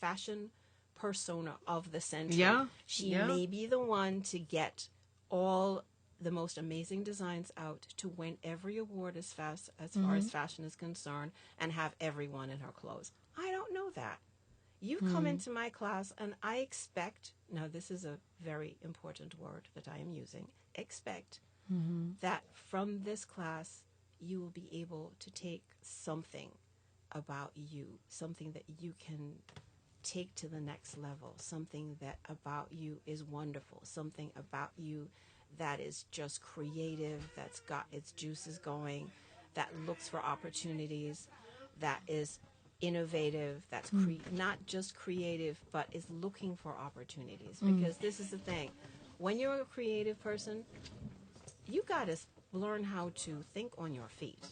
fashion persona of the century. Yeah. She may be the one to get all the most amazing designs out, to win every award as far as fashion is concerned, and have everyone in her clothes. I don't know that. You come into my class and I expect, now this is a very important word that I am using, expect that from this class you will be able to take something about you, something that you can take to the next level, something that about you is wonderful, something about you that is just creative, that's got its juices going, that looks for opportunities, that is innovative, that's not just creative, but is looking for opportunities. Because this is the thing. When you're a creative person, you got to learn how to think on your feet.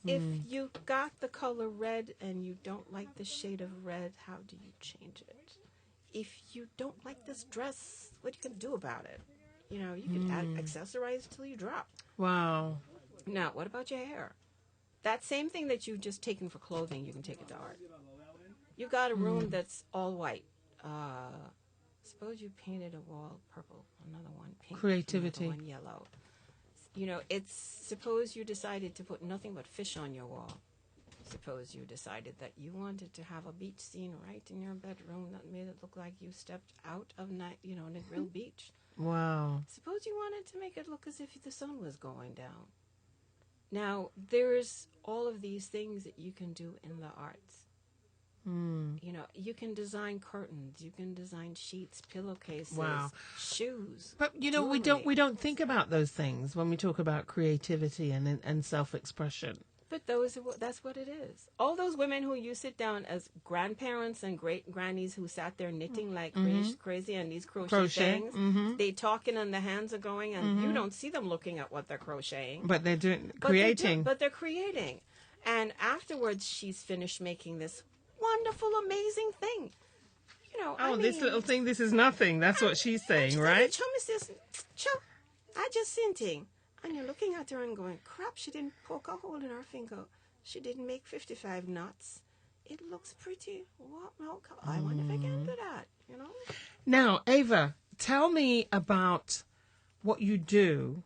If you got the color red and you don't like the shade of red, how do you change it? If you don't like this dress, what are you going to do about it? You know, you can accessorize till you drop. Wow. Now, what about your hair? That same thing that you've just taken for clothing, you can take it to art. You got a room that's all white. Suppose you painted a wall purple, another one pink, creativity, another one yellow. You know, it's suppose you decided to put nothing but fish on your wall. Suppose you decided that you wanted to have a beach scene right in your bedroom that made it look like you stepped out of Negril Beach. Wow. Suppose you wanted to make it look as if the sun was going down. Now, there's all of these things that you can do in the arts. You know, you can design curtains, you can design sheets, pillowcases, shoes. But you know, jewelry. we don't think about those things when we talk about creativity and self-expression. But that's what it is. All those women who you sit down as grandparents and great grannies who sat there knitting like crazy and these crochet things, they talking and the hands are going, and you don't see them looking at what they're crocheting. But they're creating. But they're creating. And afterwards, she's finished making this wonderful, amazing thing. You know, this little thing, this is nothing. That's what she's saying, right? Chum says, Chum, I just seen thing. And you're looking at her and going, crap, she didn't poke a hole in her finger. She didn't make 55 knots. It looks pretty. What? No, I wonder if I can do that, you know? Now, Ava, tell me about what you do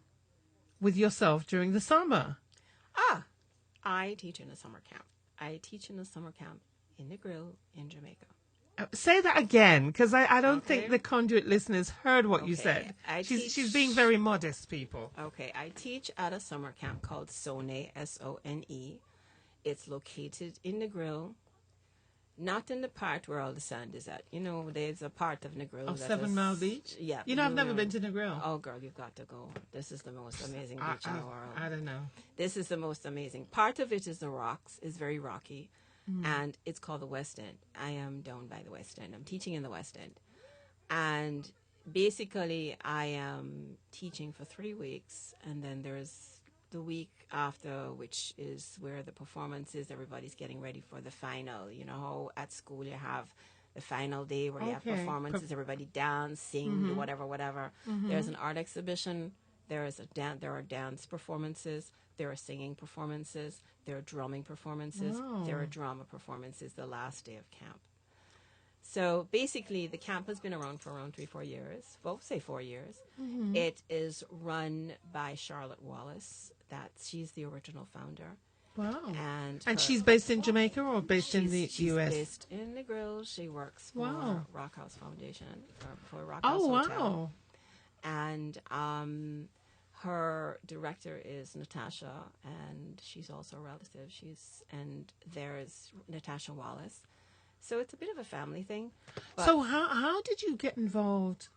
with yourself during the summer. I teach in a summer camp. I teach in a summer camp in Negril in Jamaica. Say that again, because I don't think the Conduit listeners heard what you said. She's being very modest, people. Okay, I teach at a summer camp called SONE, S-O-N-E. It's located in Negril, not in the part where all the sand is at. You know, there's a part of Negril. Of 7 Mile Beach? Yeah. You know, I've never been to Negril. Oh, girl, you've got to go. This is the most amazing beach in the world. I don't know. This is the most amazing. Part of it is the rocks. It's very rocky. And it's called the West End. I am down by the West End. I'm teaching in the West End. And basically, I am teaching for 3 weeks. And then there's the week after, which is where the performance is. Everybody's getting ready for the final. You know, at school you have the final day where you have performances. Everybody dance, sing, do whatever. There's an art exhibition. There are dance performances. There are singing performances. There are drumming performances. There are drama performances the last day of camp. So basically, the camp has been around for around 3-4 years. Well, say 4 years. It is run by Charlotte Wallace. She's the original founder. Wow. And she's based in Jamaica or based in the she's U.S.? Based in Negril. She works for Rock House Foundation, for Rock House Hotel. Wow. And her director is Natasha, and she's also a relative. And there's Natasha Wallace. So it's a bit of a family thing. So how did you get involved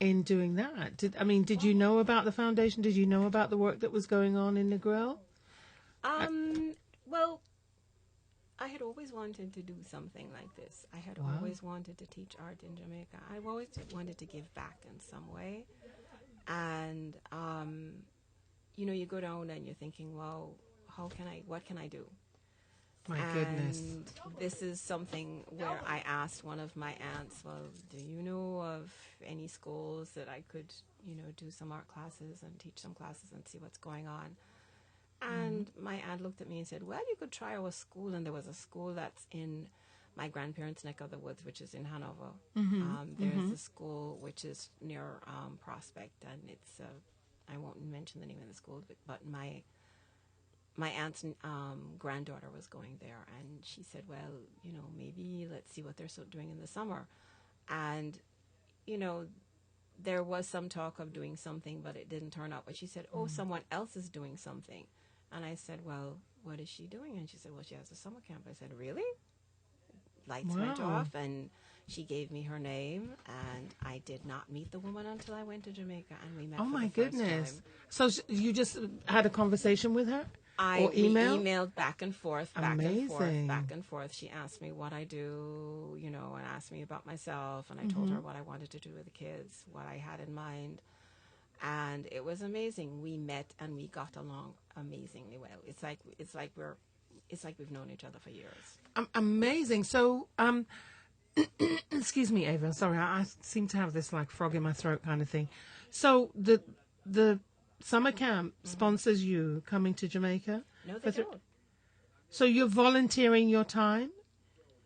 in doing that? Did you know about the foundation? Did you know about the work that was going on in Negril? Well, I had always wanted to do something like this. I had always wanted to teach art in Jamaica. I always wanted to give back in some way. And, you know, you go down and you're thinking, well, what can I do? My goodness. And this is something where I asked one of my aunts, well, do you know of any schools that I could, you know, do some art classes and teach some classes and see what's going on? And my aunt looked at me and said, well, you could try our school. And there was a school that's in my grandparents' neck of the woods, which is in Hanover. Mm-hmm. There's a school which is near Prospect, and it's I won't mention the name of the school, but my aunt's granddaughter was going there, and she said, well, maybe let's see what they're doing in the summer. And, there was some talk of doing something, but it didn't turn out. But she said, oh, someone else is doing something. And I said, well, what is she doing? And she said, well, she has a summer camp. I said, really? Lights went off, and she gave me her name, and I did not meet the woman until I went to Jamaica, and we met for the first time. So you just had a conversation with her? Or we email? emailed back and forth, back Amazing. and forth, back and forth. She asked me what I do, and asked me about myself, and I told her what I wanted to do with the kids, what I had in mind, and it was amazing. We met and we got along amazingly well. It's like we've known each other for years. Amazing. So, excuse me, Ava. Sorry, I seem to have this like frog in my throat kind of thing. So the summer camp sponsors you coming to Jamaica? No, they don't. So you're volunteering your time?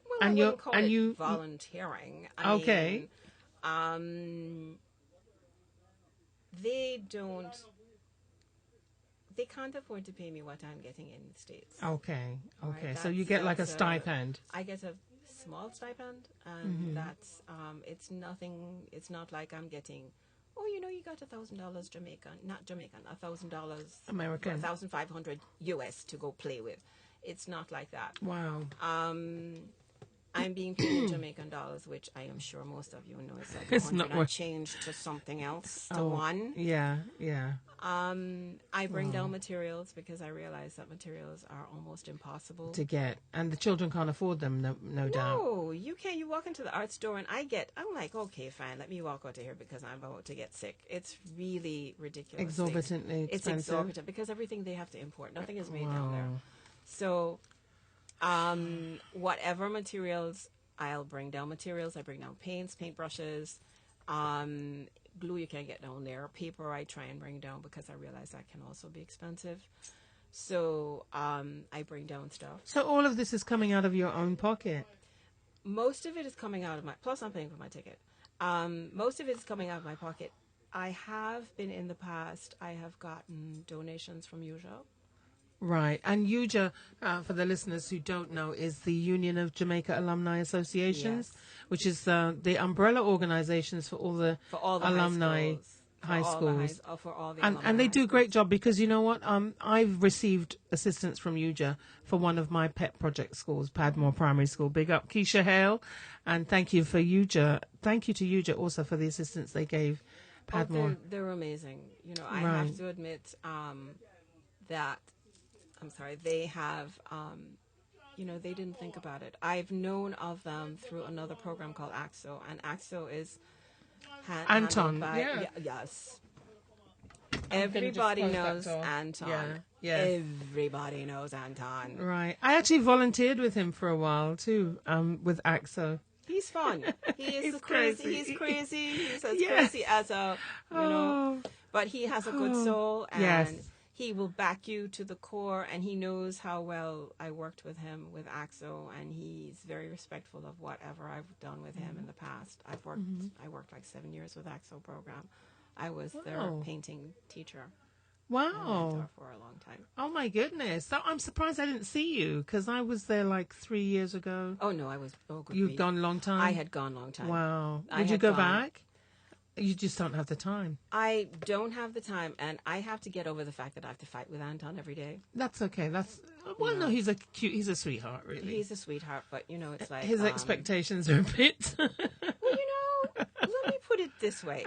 Well, I wouldn't call it volunteering. I mean, they can't afford to pay me what I'm getting in the States. Okay. Right? So you get like a stipend. I get a small stipend, and that's it's nothing. It's not like I'm getting, you got $1,000 Jamaican, not Jamaican, $1,000 American, $1,500 US to go play with. It's not like that. Wow. I'm being paid in Jamaican dollars, which I am sure most of you know is like it's not worth changed to something else to one. Yeah. I bring down materials because I realize that materials are almost impossible to get, and the children can't afford them. No doubt. No, you can't. You walk into the art store, and I'm like, okay, fine, let me walk out of here because I'm about to get sick. It's really ridiculous. Exorbitantly expensive. It's exorbitant because everything they have to import. Nothing is made down there. So, whatever materials, I'll bring down materials. I bring down paints, paintbrushes, glue you can't get down there. Paper I try and bring down because I realize that can also be expensive. So, I bring down stuff. So all of this is coming out of your own pocket? Most of it is coming out of plus I'm paying for my ticket. Most of it is coming out of my pocket. I have been in the past, I have gotten donations from UJA. Right. And UJA, for the listeners who don't know, is the Union of Jamaica Alumni Associations, which is the umbrella organizations for all the alumni high schools. For all the and they do a great job because you know what? I've received assistance from UJA for one of my pet project schools, Padmore Primary School. Big up Keisha Hale, and thank you for UJA. Thank you to UJA also for the assistance they gave Padmore. They're amazing. I have to admit that. I'm sorry, they have, they didn't think about it. I've known of them through another program called AXO, and AXO is Anton. Yes. Everybody knows Anton. Yeah. Everybody knows Anton. Right. I actually volunteered with him for a while, too, with AXO. He's fun. He is crazy. He's crazy. He's as crazy as but he has a good soul, and he will back you to the core, and he knows how well I worked with him with AXO, and he's very respectful of whatever I've done with him in the past. I worked like 7 years with AXO program. I was their painting teacher. Wow. For a long time. Oh my goodness. So I'm surprised I didn't see you because I was there like 3 years ago. Oh no, I was. Oh, good. You'd gone a long time? I had gone a long time. Wow. Would you go back? You just don't have the time. I don't have the time, and I have to get over the fact that I have to fight with Anton every day. That's okay. No, he's he's a sweetheart, really. He's a sweetheart, but it's like his expectations are a bit. Well, let me put it this way.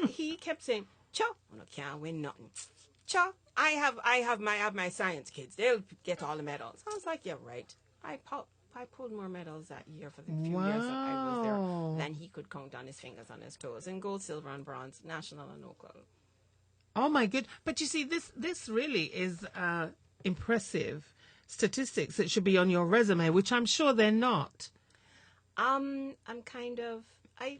He kept saying, "Cho, I can't win nothing. Cho, I have my science kids. They'll get all the medals." I was like, "Yeah, right." I pulled more medals that year for the few years that I was there than he could count on his fingers on his toes. In gold, silver, and bronze, national and local. Oh my good! But you see, this really is impressive statistics that should be on your resume, which I'm sure they're not. I'm kind of I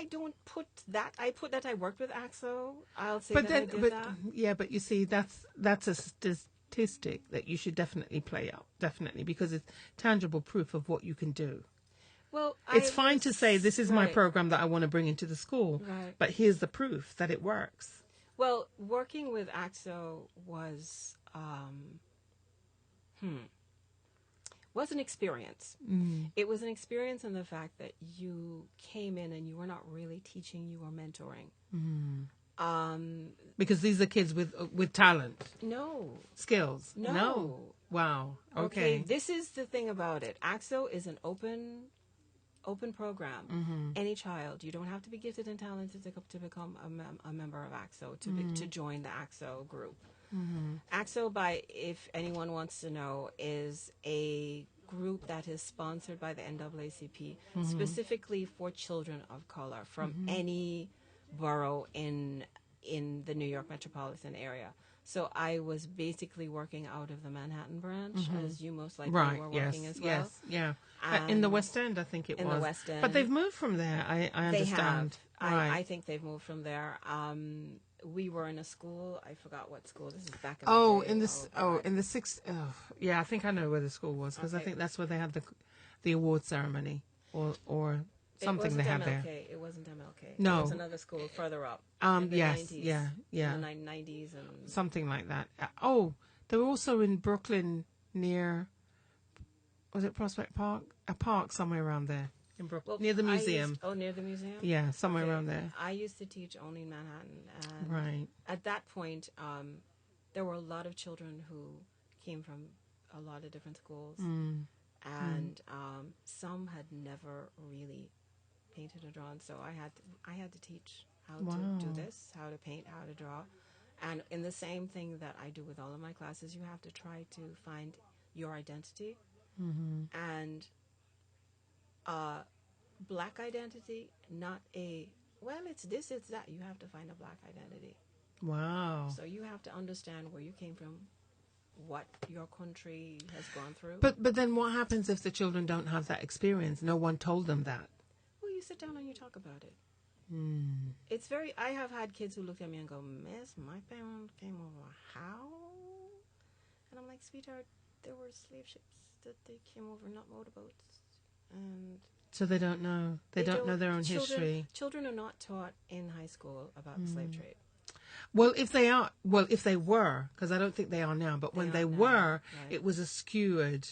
don't put that. I put that I worked with AXO. I'll say I did that. Yeah, but you see, that's a statistic that you should definitely play out, definitely, because it's tangible proof of what you can do. Well, It's fine to say this is my right, program that I want to bring into the school, right. but here's the proof that it works. Well, working with AXO was an experience. It was an experience in the fact that you came in and you were not really teaching, you were mentoring. Because these are kids with talent, No, skills. no. Wow. Okay. This is the thing about it. AXO is an open program. Any child, you don't have to be gifted and talented to become a member of AXO, to join the AXO group. AXO, if anyone wants to know, is a group that is sponsored by the NAACP specifically for children of color from any borough in the New York metropolitan area. So I was basically working out of the Manhattan branch, as you most likely were working as well. Yes, yeah. In the West End, I think it was. In the West End. But they've moved from there, I understand. They have. Right. I think they've moved from there. We were in a school. I forgot what school. This is back in Oh, the day. in the sixth. Oh, yeah, I think I know where the school was because I think that's where they had the award ceremony or something they had there. It wasn't MLK. No. It was another school further up. Yes, 90s, yeah. In the 90s and Something like that. They were also in Brooklyn near, was it Prospect Park? A park somewhere around there in Brooklyn, well, near the museum. Near the museum? Yeah, somewhere around there. I used to teach only in Manhattan. And Right. at that point, there were a lot of children who came from a lot of different schools. And some had never really painted or drawn, so I had to teach how to do this, how to paint, how to draw. And in the same thing that I do with all of my classes, you have to try to find your identity. And black identity, not it's this, it's that. You have to find a black identity. Wow. So you have to understand where you came from, what your country has gone through. But then what happens if the children don't have that experience? No one told them that. Well, you sit down and you talk about it. It's I have had kids who look at me and go, "Miss, my parents came over how?" And I'm like, "Sweetheart, there were slave ships that they came over, not motorboats." And so they don't know. They don't know their own history. Children are not taught in high school about the slave trade. Well, if they were, because I don't think they are now, but when they were, it was a skewed.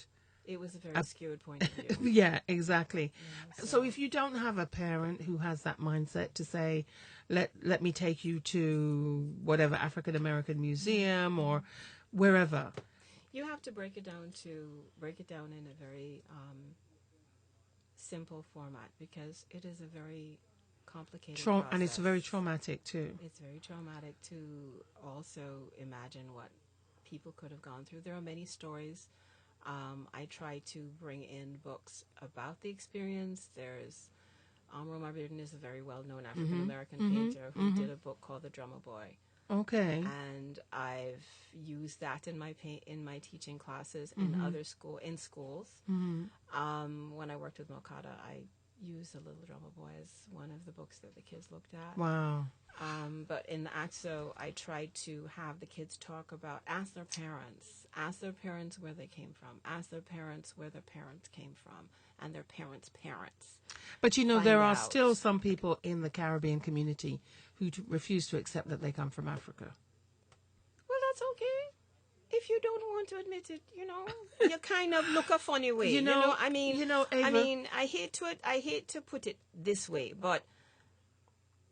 It was a very skewed point of view. Yeah, exactly. Yeah, so if you don't have a parent who has that mindset to say, let me take you to whatever African American museum or wherever. You have to break it down in a very simple format, because it is a very complicated process. And it's very traumatic too. It's very traumatic to also imagine what people could have gone through. There are many stories. I try to bring in books about the experience. There's Romar Bearden is a very well-known African American painter who did a book called The Drummer Boy. Okay. And I've used that in my teaching classes in schools. When I worked with Mokata, I used The Little Drummer Boy as one of the books that the kids looked at. Wow. But in the AXO, I tried to have the kids ask their parents where they came from, ask their parents where their parents came from, and their parents' parents. But there are still some people in the Caribbean community who refuse to accept that they come from Africa. Well, that's okay. If you don't want to admit it, you kind of look a funny way. Ava, I hate to put it this way, but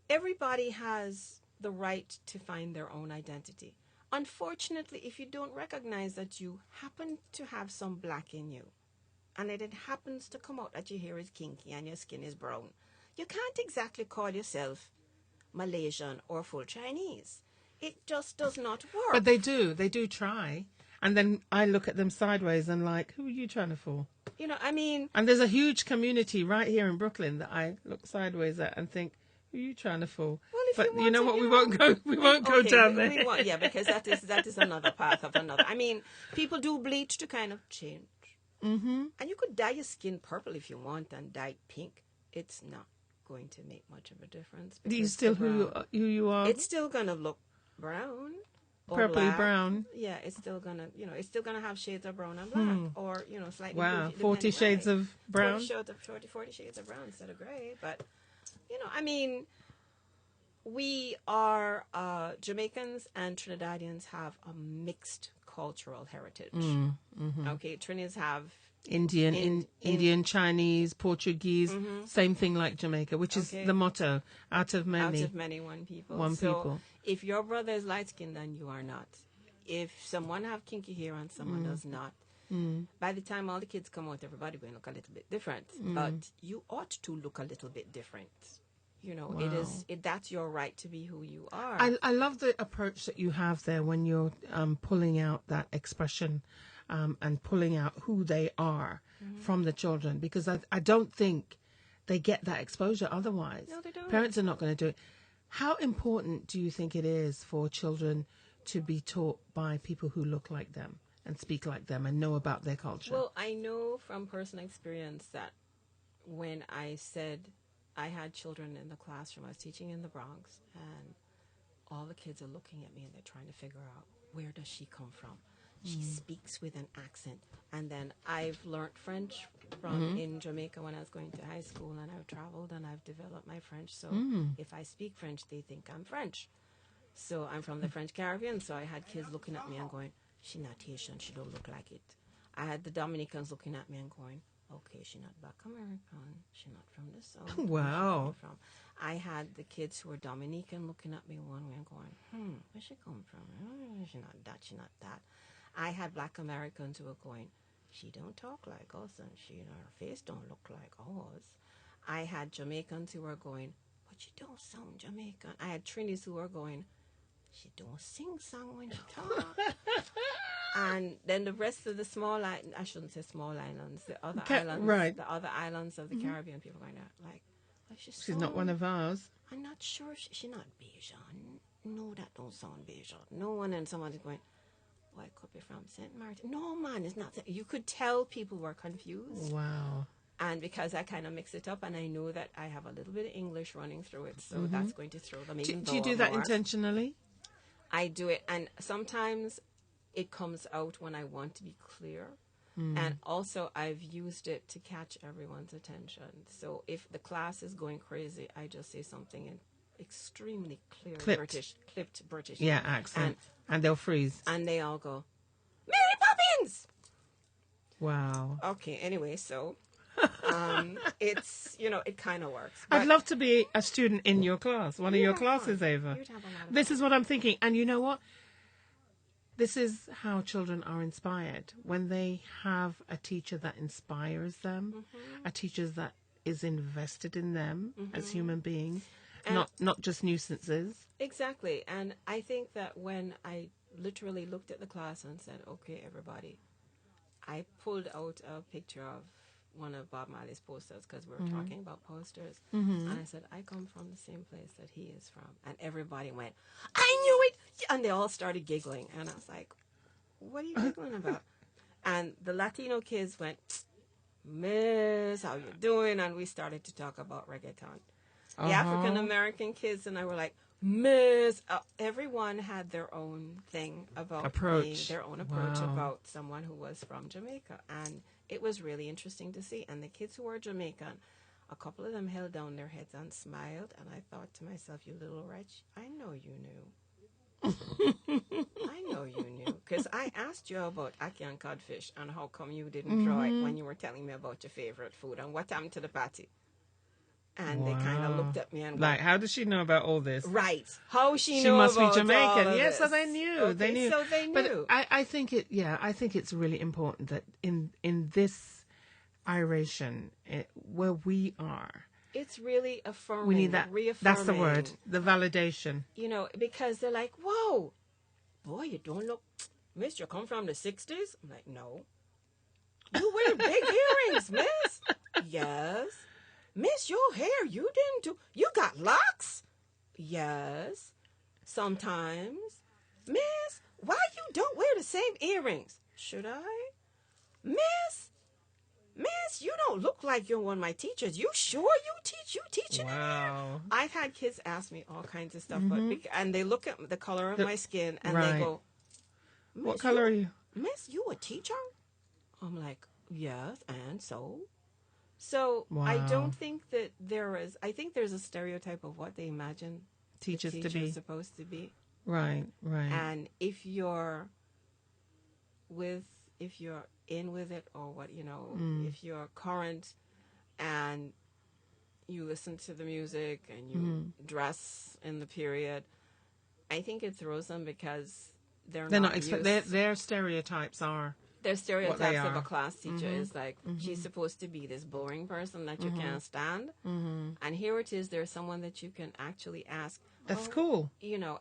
everybody has the right to find their own identity. Unfortunately, if you don't recognize that you happen to have some black in you, and it happens to come out that your hair is kinky and your skin is brown, you can't exactly call yourself Malaysian or full Chinese. It just does not work. But they do try. And then I look at them sideways and like, who are you trying to fool? And there's a huge community right here in Brooklyn that I look sideways at and think, who are you trying to fool? Well, if but you want what? We won't go down there. Because that is another path of another. People do bleach to kind of change. And you could dye your skin purple if you want and dye it pink. It's not going to make much of a difference. Do you still who you are? It's still going to look brown. or purpley black, brown. yeah, it's still gonna, it's still gonna have shades of brown and black, or slightly Wow, blue, 40 shades right. of 40 brown. shades of 40 shades of brown instead of gray. But I mean, we are Jamaicans and Trinidadians have a mixed cultural heritage. Okay, Trinis have Indian, Chinese, Portuguese, same thing like Jamaica, which is okay, the motto: out of out many, of many, one people. one So people. if your brother is light skinned, then you are not. If someone have kinky hair and someone does not, by the time all the kids come out, everybody will look a little bit different. But you ought to look a little bit different. Wow. That's your right to be who you are. I love the approach that you have there when you're pulling out that expression and pulling out who they are from the children, because I don't think they get that exposure otherwise. No, they don't. Parents are not going to do it. How important do you think it is for children to be taught by people who look like them and speak like them and know about their culture? Well, I know from personal experience that when I said I had children in the classroom, I was teaching in the Bronx, and all the kids are looking at me and they're trying to figure out, where does she come from? She speaks with an accent. And then I've learned French from in Jamaica when I was going to high school, and I've traveled and I've developed my French. So if I speak French, they think I'm French. So I'm from the French Caribbean, so I had kids looking at me and going, she not Haitian, she don't look like it. I had the Dominicans looking at me and going, okay, she not Black American, she not from the South. Wow. From. I had the kids who were Dominican looking at me one way and going, where she come from? She not that, she not that. I had Black Americans who were going, she don't talk like us, and her face don't look like ours. I had Jamaicans who were going, but she don't sound Jamaican. I had Trinis who were going, she don't sing song when she talk. And then the rest of the small islands, I shouldn't say small islands, the other islands, right. the other islands of the Caribbean, people going like She's not one of ours. I'm not sure she not Bajan. No, that don't sound Bajan. No one, and someone's going, well, it could be from St. Martin. No, man, it's not. You could tell people were confused. Wow. And because I kind of mix it up, and I know that I have a little bit of English running through it, so that's going to throw them even Do you do that more. intentionally? I do it, and sometimes it comes out when I want to be clear. And also, I've used it to catch everyone's attention. So if the class is going crazy, I just say something in extremely clear clipped British. Yeah, accent. And they'll freeze. And they all go, Mary Poppins! Wow. Okay, anyway, so it's, it kind of works. I'd love to be a student in your class, one of your classes, fun. Ava. You'd have a lot of This is what I'm thinking. And you know what? This is how children are inspired. When they have a teacher that inspires them, a teacher that is invested in them as human beings, And not just nuisances. Exactly. And I think that when I literally looked at the class and said, okay, everybody, I pulled out a picture of one of Bob Marley's posters because we were talking about posters. And I said, I come from the same place that he is from. And everybody went, I knew it! And they all started giggling. And I was like, what are you giggling about? And the Latino kids went, Miss, how you doing? And we started to talk about reggaeton. The African American kids and I were like, Miss. Everyone had their own thing about their own approach about someone who was from Jamaica. And it was really interesting to see. And the kids who were Jamaican, a couple of them held down their heads and smiled. And I thought to myself, you little wretch, I know you knew. I know you knew. Because I asked you about ackee and codfish and how come you didn't draw it when you were telling me about your favorite food and what happened to the patty. And they kind of looked at me and like, how does she know about all this? Right. How she know must about be Jamaican. All of Yes, this. so they knew. Okay, they knew. So they knew. But I think it's really important that in this iration where we are, it's really affirming. We need that. Reaffirming. That's the word. The validation. Because they're like, whoa, boy, you don't look. Miss, you come from the 60s? I'm like, no. You wear big earrings, miss. Yes. Miss, your hair, you got locks? Yes. Sometimes. Miss, why you don't wear the same earrings? Should I? Miss, Miss, you don't look like you're one of my teachers. You sure you teach? You teaching in here? Wow. I've had kids ask me all kinds of stuff, and they look at the color of my skin and they Right. go, What Miss, color are you? Miss, you a teacher? I'm like, yes, and so? So I Wow. don't think that there is, I think there's a stereotype of what they imagine the Teachers to teacher be. is supposed to be. Right, right. And if you're with, if you're in with it or what, if you're current and you listen to the music and you dress in the period, I think it throws them because they're not used. Their stereotypes are Their what they stereotypes of are. a class teacher is like, she's supposed to be this boring person that you can't stand. And here it is, there's someone that you can actually ask. At school.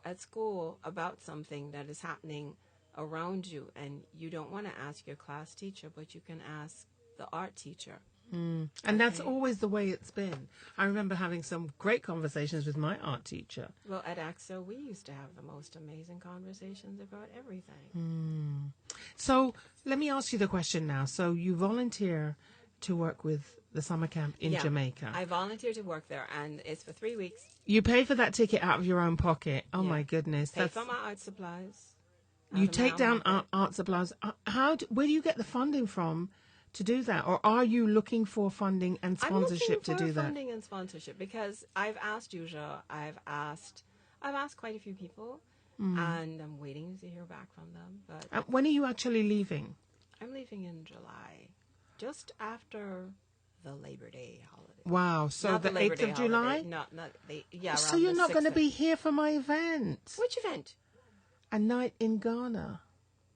At school about something that is happening around you. And you don't want to ask your class teacher, but you can ask the art teacher. And that's always the way it's been. I remember having some great conversations with my art teacher. Well, at AXO, we used to have the most amazing conversations about everything. So let me ask you the question now. So you volunteer to work with the summer camp in Jamaica. I volunteered to work there, and it's for 3 weeks. You pay for that ticket out of your own pocket. Oh, my goodness. Pay for my art supplies. You take down art supplies. Where do you get the funding from to do that? Or are you looking for funding and sponsorship to do that? Funding and sponsorship, because I've asked Yuja, I've asked quite a few people, and I'm waiting to hear back from them. But when are you actually leaving? I'm leaving in July, just after the Labor Day holiday. Wow, so Not the Labor 8th Day of July? So you're not going to be here for my event? Which event? A night in Ghana.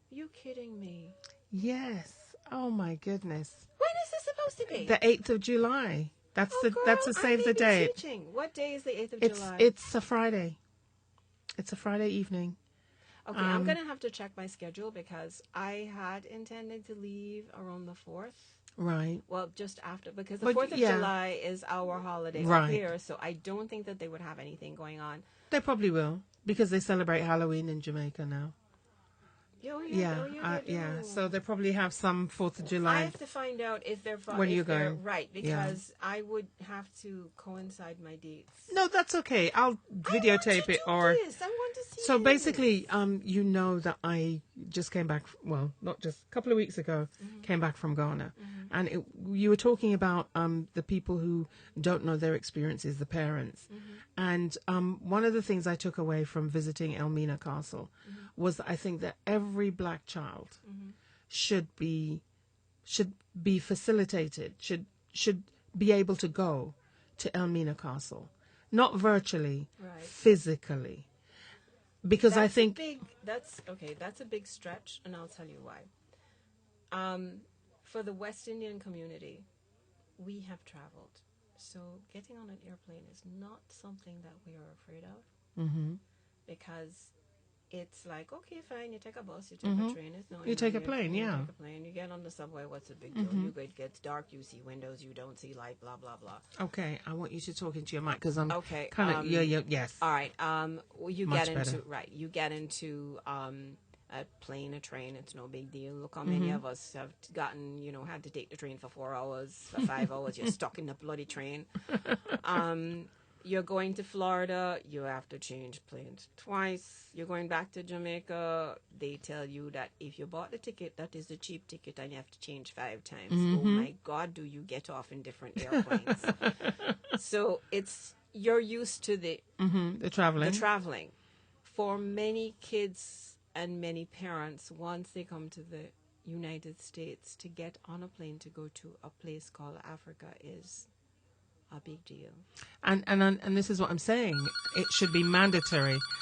You kidding me? Yes. Oh my goodness. When is this supposed to be? The 8th of July. That's a save the date. Teaching. What day is the 8th of July? It's a Friday. It's a Friday evening. Okay, I'm going to have to check my schedule because I had intended to leave around the 4th. Right. Well, just after, because the 4th of July is our holiday up here, so I don't think that they would have anything going on. They probably will, because they celebrate Halloween in Jamaica now. So they probably have some 4th of July. I have to find out if they're when you're going. Right, because I would have to coincide my dates. No, that's okay. I'll videotape it or. I want to see. So basically, you know that I just came back. Well, not just a couple of weeks ago, came back from Ghana, and you were talking about the people who don't know their experiences, the parents, and one of the things I took away from visiting Elmina Castle was that I think that every black child should be facilitated, should be able to go to Elmina Castle, not virtually, physically, because I think that's a big stretch, and I'll tell you why. For the West Indian community, we have traveled, so getting on an airplane is not something that we are afraid of, because it's like, okay, fine, you take a bus, you take a train. You take a plane, you take a plane, you get on the subway, what's the big deal? It gets dark, you see windows, you don't see light, blah, blah, blah. Okay, I want you to talk into your mic, because I'm kind of, yes. All right, you Much get into a plane, a train, it's no big deal. Look how many of us have gotten, had to take the train for 4 hours, for 5 hours, you're stuck in the bloody train. You're going to Florida, you have to change planes twice. You're going back to Jamaica, they tell you that if you bought the ticket, that is the cheap ticket, and you have to change 5 times. Oh my God, do you get off in different airplanes? So you're used to the traveling. For many kids and many parents, once they come to the United States, to get on a plane to go to a place called Africa is a big deal. And this is what I'm saying. It should be mandatory